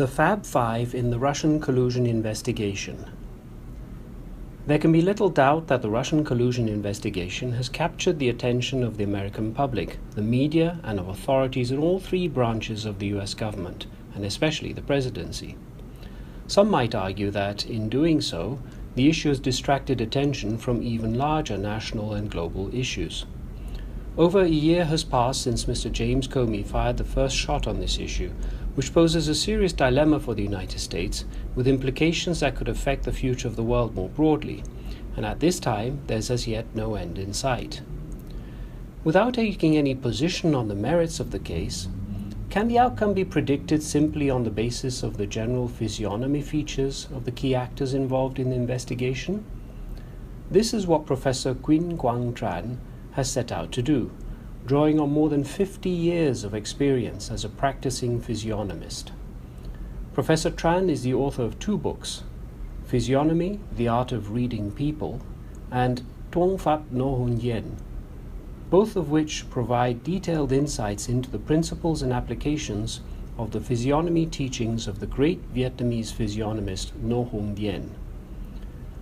The Fab Five in the Russian collusion investigation. There can be little doubt that the Russian collusion investigation has captured the attention of the American public, the media, and of authorities in all three branches of the US government, and especially the presidency. Some might argue that, in doing so, the issue has distracted attention from even larger national and global issues. Over a year has passed since Mr. James Comey fired the first shot on this issue, which poses a serious dilemma for the United States, with implications that could affect the future of the world more broadly, and at this time there's as yet no end in sight. Without taking any position on the merits of the case, can the outcome be predicted simply on the basis of the general physiognomy features of the key actors involved in the investigation? This is what Professor Quinn Quang Tran has set out to do, drawing on more than 50 years of experience as a practicing physiognomist. Professor Tran is the author of two books, Physiognomy, The Art of Reading People, and Tuong Phat No Hun Yen, both of which provide detailed insights into the principles and applications of the physiognomy teachings of the great Vietnamese physiognomist No Hun Yen.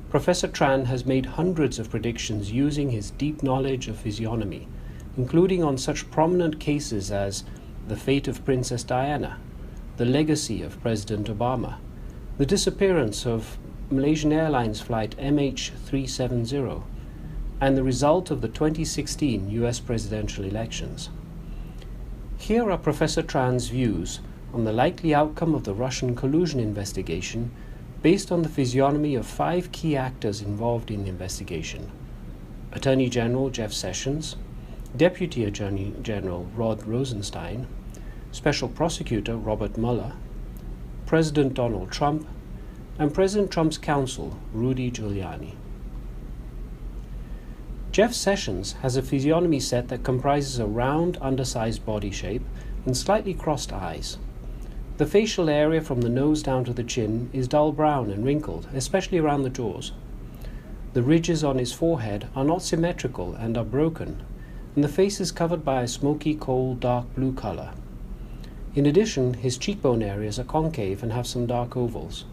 Professor Tran has made hundreds of predictions using his deep knowledge of physiognomy, including on such prominent cases as the fate of Princess Diana, the legacy of President Obama, the disappearance of Malaysian Airlines flight MH370, and the result of the 2016 US presidential elections. Here are Professor Tran's views on the likely outcome of the Russian collusion investigation based on the physiognomy of 5 key actors involved in the investigation: Attorney General Jeff Sessions, Deputy Attorney General Rod Rosenstein, Special Prosecutor Robert Mueller, President Donald Trump, and President Trump's counsel Rudy Giuliani. Jeff Sessions has a physiognomy set that comprises a round, undersized body shape and slightly crossed eyes. The facial area from the nose down to the chin is dull brown and wrinkled, especially around the jaws. The ridges on his forehead are not symmetrical and are broken, and the face is covered by a smoky coal dark blue color. In addition, his cheekbone areas are concave and have some dark ovals.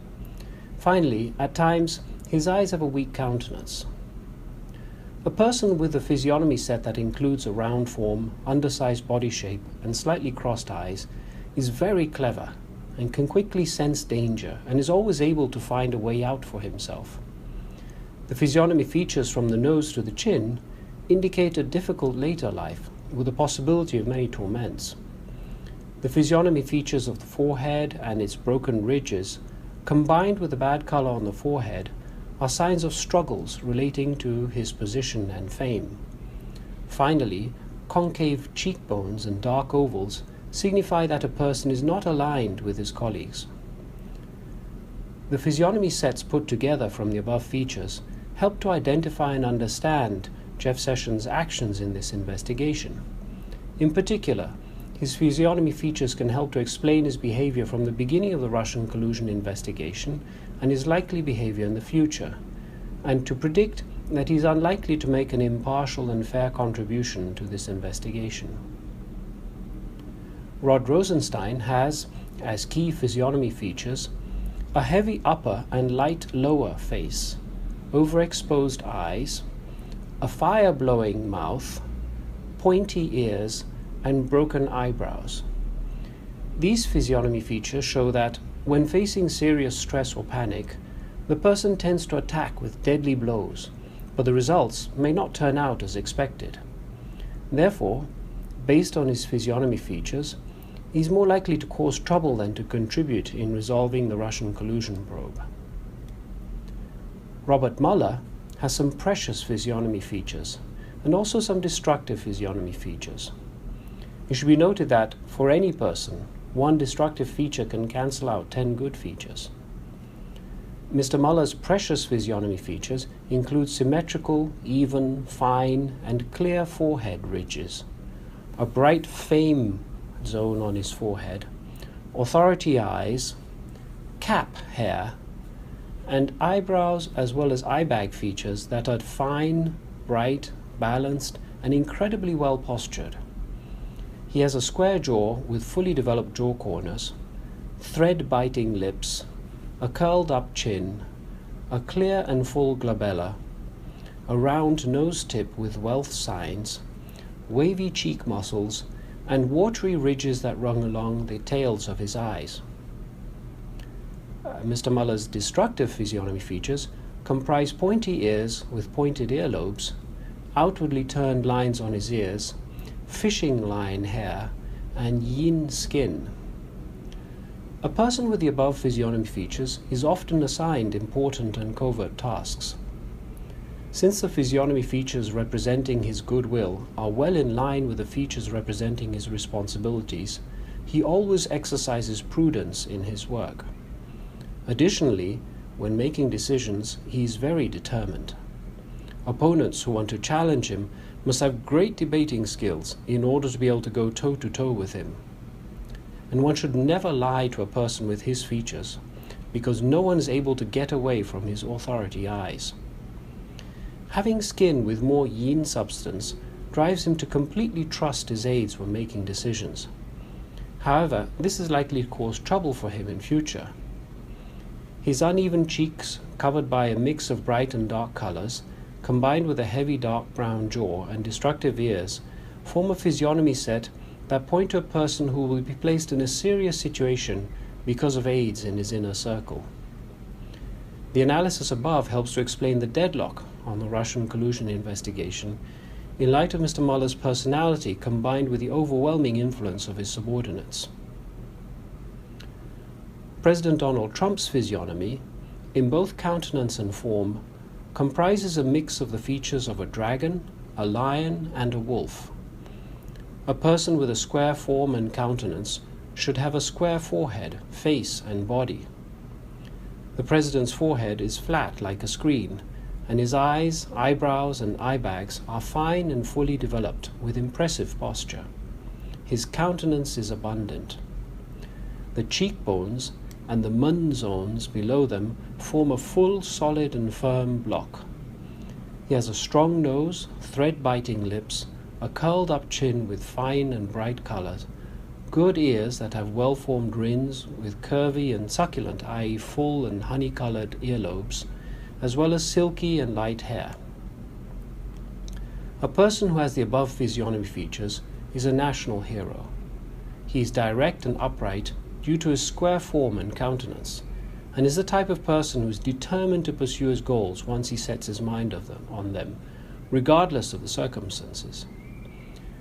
Finally, at times, his eyes have a weak countenance. A person with a physiognomy set that includes a round form, undersized body shape, and slightly crossed eyes is very clever and can quickly sense danger and is always able to find a way out for himself. The physiognomy features from the nose to the chin indicate a difficult later life with the possibility of many torments. The physiognomy features of the forehead and its broken ridges, combined with the bad color on the forehead, are signs of struggles relating to his position and fame. Finally, concave cheekbones and dark ovals signify that a person is not aligned with his colleagues. The physiognomy sets put together from the above features help to identify and understand Jeff Sessions' actions in this investigation. In particular, his physiognomy features can help to explain his behavior from the beginning of the Russian collusion investigation and his likely behavior in the future, and to predict that he is unlikely to make an impartial and fair contribution to this investigation. Rod Rosenstein has, as key physiognomy features, a heavy upper and light lower face, overexposed eyes, a fire-blowing mouth, pointy ears, and broken eyebrows. These physiognomy features show that, when facing serious stress or panic, the person tends to attack with deadly blows, but the results may not turn out as expected. Therefore, based on his physiognomy features, he is more likely to cause trouble than to contribute in resolving the Russian collusion probe. Robert Mueller has some precious physiognomy features and also some destructive physiognomy features. It should be noted that, for any person, one destructive feature can cancel out 10 good features. Mr. Mueller's precious physiognomy features include symmetrical, even, fine, and clear forehead ridges, a bright fame zone on his forehead, authority eyes, cap hair, and eyebrows as well as eye bag features that are fine, bright, balanced, and incredibly well postured. He has a square jaw with fully developed jaw corners, thread-biting lips, a curled-up chin, a clear and full glabella, a round nose tip with wealth signs, wavy cheek muscles, and watery ridges that run along the tails of his eyes. Mr. Muller's destructive physiognomy features comprise pointy ears with pointed earlobes, outwardly turned lines on his ears, fishing line hair, and yin skin. A person with the above physiognomy features is often assigned important and covert tasks. Since the physiognomy features representing his goodwill are well in line with the features representing his responsibilities, he always exercises prudence in his work. Additionally, when making decisions, he is very determined. Opponents who want to challenge him must have great debating skills in order to be able to go toe-to-toe with him. And one should never lie to a person with his features, because no one is able to get away from his authority eyes. Having skin with more yin substance drives him to completely trust his aides when making decisions. However, this is likely to cause trouble for him in future. His uneven cheeks, covered by a mix of bright and dark colors, combined with a heavy dark brown jaw and destructive ears, form a physiognomy set that point to a person who will be placed in a serious situation because of aides in his inner circle. The analysis above helps to explain the deadlock on the Russian collusion investigation in light of Mr. Muller's personality combined with the overwhelming influence of his subordinates. President Donald Trump's physiognomy, in both countenance and form, comprises a mix of the features of a dragon, a lion, and a wolf. A person with a square form and countenance should have a square forehead, face, and body. The president's forehead is flat like a screen, and his eyes, eyebrows, and eye bags are fine and fully developed with impressive posture. His countenance is abundant. The cheekbones and the mun zones below them form a full, solid, and firm block. He has a strong nose, thread-biting lips, a curled-up chin with fine and bright colors, good ears that have well-formed rings with curvy and succulent, i.e. full and honey-colored earlobes, as well as silky and light hair. A person who has the above physiognomy features is a national hero. He is direct and upright due to his square form and countenance, and is the type of person who is determined to pursue his goals once he sets his mind on them, regardless of the circumstances.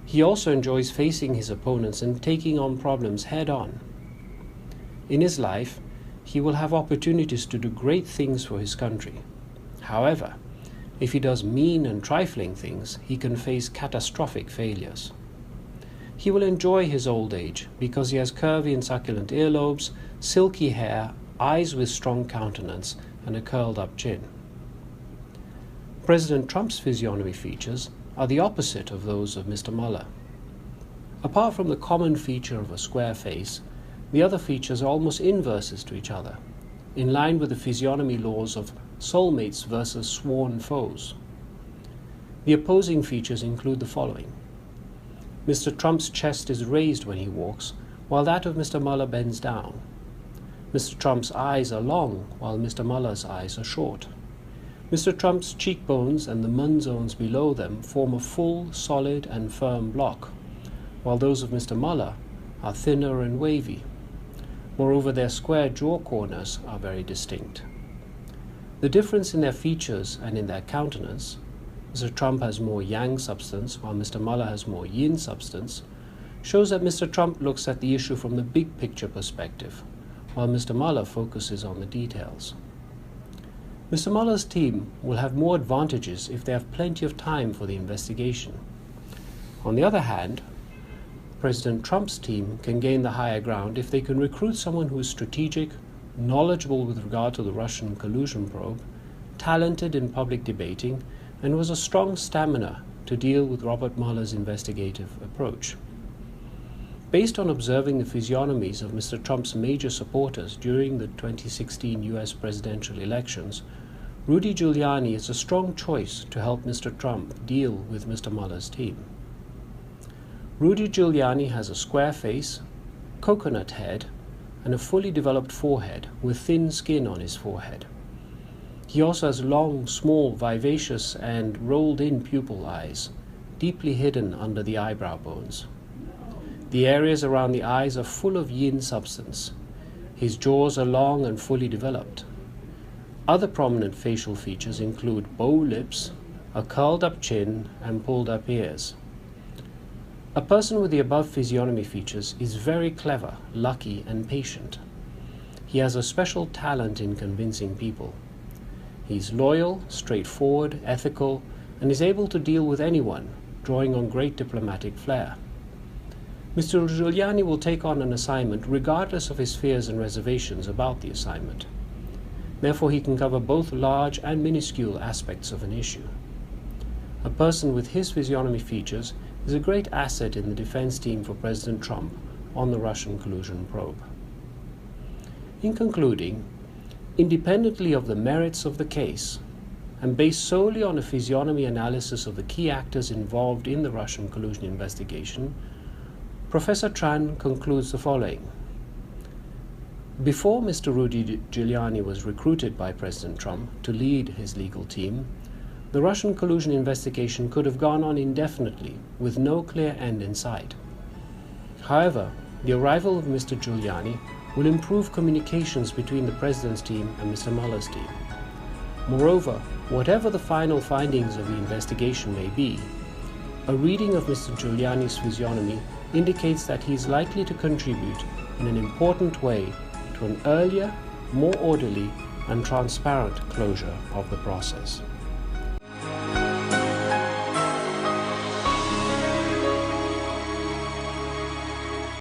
He also enjoys facing his opponents and taking on problems head-on. In his life, he will have opportunities to do great things for his country. However, if he does mean and trifling things, he can face catastrophic failures. He will enjoy his old age because he has curvy and succulent earlobes, silky hair, eyes with strong countenance, and a curled-up chin. President Trump's physiognomy features are the opposite of those of Mr. Muller. Apart from the common feature of a square face, the other features are almost inverses to each other, in line with the physiognomy laws of soulmates versus sworn foes. The opposing features include the following. Mr. Trump's chest is raised when he walks, while that of Mr. Muller bends down. Mr. Trump's eyes are long, while Mr. Muller's eyes are short. Mr. Trump's cheekbones and the mun zones below them form a full, solid, and firm block, while those of Mr. Muller are thinner and wavy. Moreover, their square jaw corners are very distinct. The difference in their features and in their countenance, Mr. Trump has more yang substance while Mr. Muller has more yin substance, shows that Mr. Trump looks at the issue from the big picture perspective, while Mr. Muller focuses on the details. Mr. Muller's team will have more advantages if they have plenty of time for the investigation. On the other hand, President Trump's team can gain the higher ground if they can recruit someone who is strategic, knowledgeable with regard to the Russian collusion probe, talented in public debating, and who has a strong stamina to deal with Robert Mueller's investigative approach. Based on observing the physiognomies of Mr. Trump's major supporters during the 2016 US presidential elections, Rudy Giuliani is a strong choice to help Mr. Trump deal with Mr. Mueller's team. Rudy Giuliani has a square face, coconut head, and a fully developed forehead with thin skin on his forehead. He also has long, small, vivacious and rolled-in pupil eyes, deeply hidden under the eyebrow bones. The areas around the eyes are full of yin substance. His jaws are long and fully developed. Other prominent facial features include bow lips, a curled-up chin, and pulled-up ears. A person with the above physiognomy features is very clever, lucky, and patient. He has a special talent in convincing people. He is loyal, straightforward, ethical, and is able to deal with anyone, drawing on great diplomatic flair. Mr. Giuliani will take on an assignment regardless of his fears and reservations about the assignment. Therefore, he can cover both large and minuscule aspects of an issue. A person with his physiognomy features is a great asset in the defense team for President Trump on the Russian collusion probe. In concluding, independently of the merits of the case, and based solely on a physiognomy analysis of the key actors involved in the Russian collusion investigation, Professor Tran concludes the following. Before Mr. Rudy Giuliani was recruited by President Trump to lead his legal team, the Russian collusion investigation could have gone on indefinitely with no clear end in sight. However, the arrival of Mr. Giuliani will improve communications between the President's team and Mr. Mueller's team. Moreover, whatever the final findings of the investigation may be, a reading of Mr. Giuliani's physiognomy indicates that he is likely to contribute in an important way to an earlier, more orderly, and transparent closure of the process.